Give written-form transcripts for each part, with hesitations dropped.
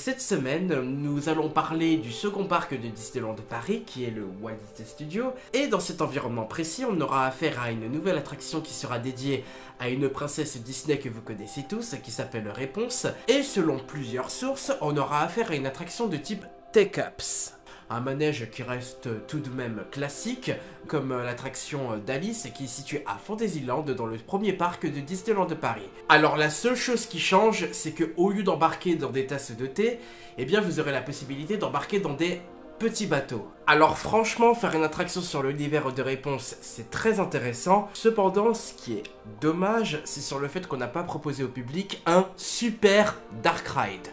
Cette semaine, nous allons parler du second parc de Disneyland de Paris, qui est le Walt Disney Studios. Et dans cet environnement précis, on aura affaire à une nouvelle attraction qui sera dédiée à une princesse Disney que vous connaissez tous, qui s'appelle Réponse. Et selon plusieurs sources, on aura affaire à une attraction de type Take-Ups. Un manège qui reste tout de même classique, comme l'attraction d'Alice qui est située à Fantasyland dans le premier parc de Disneyland de Paris. Alors la seule chose qui change, c'est que au lieu d'embarquer dans des tasses de thé, eh bien vous aurez la possibilité d'embarquer dans des petits bateaux. Alors franchement, faire une attraction sur l'univers de Réponse, c'est très intéressant. Cependant, ce qui est dommage, c'est sur le fait qu'on n'a pas proposé au public un super dark ride.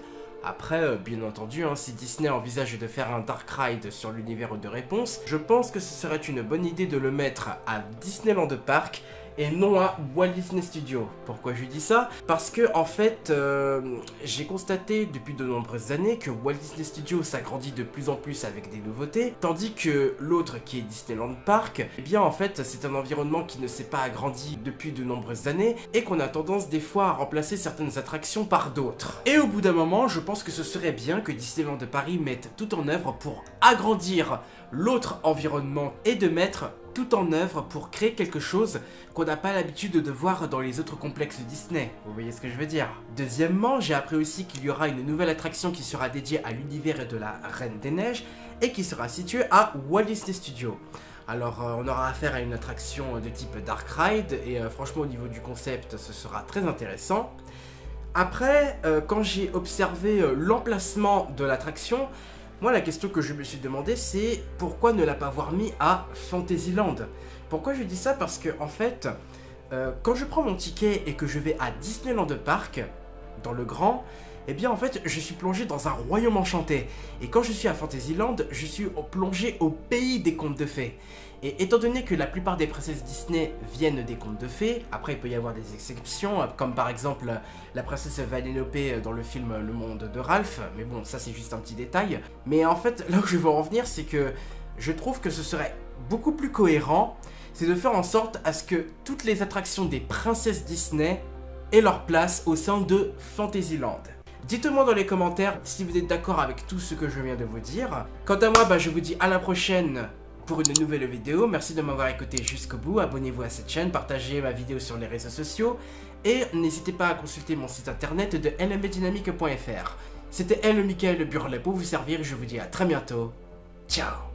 Après, bien entendu, si Disney envisage de faire un dark ride sur l'univers de Réponse, je pense que ce serait une bonne idée de le mettre à Disneyland Park et non à Walt Disney Studios. Pourquoi je dis ça? Parce que en fait, j'ai constaté depuis de nombreuses années que Walt Disney Studios s'agrandit de plus en plus avec des nouveautés, tandis que l'autre qui est Disneyland Park, eh bien en fait c'est un environnement qui ne s'est pas agrandi depuis de nombreuses années et qu'on a tendance des fois à remplacer certaines attractions par d'autres. Et au bout d'un moment, je pense que ce serait bien que Disneyland de Paris mette tout en œuvre pour agrandir l'autre environnement et de mettre tout en œuvre pour créer quelque chose qu'on n'a pas l'habitude de voir dans les autres complexes Disney. Vous voyez ce que je veux dire? Deuxièmement, j'ai appris aussi qu'il y aura une nouvelle attraction qui sera dédiée à l'univers de la Reine des Neiges et qui sera située à Walt Disney Studios. Alors on aura affaire à une attraction de type Dark Ride et franchement au niveau du concept ce sera très intéressant. Après, quand j'ai observé l'emplacement de l'attraction, moi, la question que je me suis demandé, c'est pourquoi ne pas l'avoir mis à Fantasyland? Pourquoi je dis ça? Parce que, en fait, quand je prends mon ticket et que je vais à Disneyland Park, dans le grand, eh bien, en fait, je suis plongé dans un royaume enchanté. Et quand je suis à Fantasyland, je suis plongé au pays des contes de fées. Et étant donné que la plupart des princesses Disney viennent des contes de fées, après il peut y avoir des exceptions, comme par exemple la princesse Vanellope dans le film Le Monde de Ralph, mais bon, ça c'est juste un petit détail. Mais en fait, là où je veux en venir, c'est que je trouve que ce serait beaucoup plus cohérent, c'est de faire en sorte à ce que toutes les attractions des princesses Disney aient leur place au sein de Fantasyland. Dites-moi dans les commentaires si vous êtes d'accord avec tout ce que je viens de vous dire. Quant à moi, je vous dis à la prochaine pour une nouvelle vidéo. Merci de m'avoir écouté jusqu'au bout. Abonnez-vous à cette chaîne, partagez ma vidéo sur les réseaux sociaux et n'hésitez pas à consulter mon site internet de lmbdynamique.fr. C'était Michael Burlet pour vous servir. Je vous dis à très bientôt. Ciao.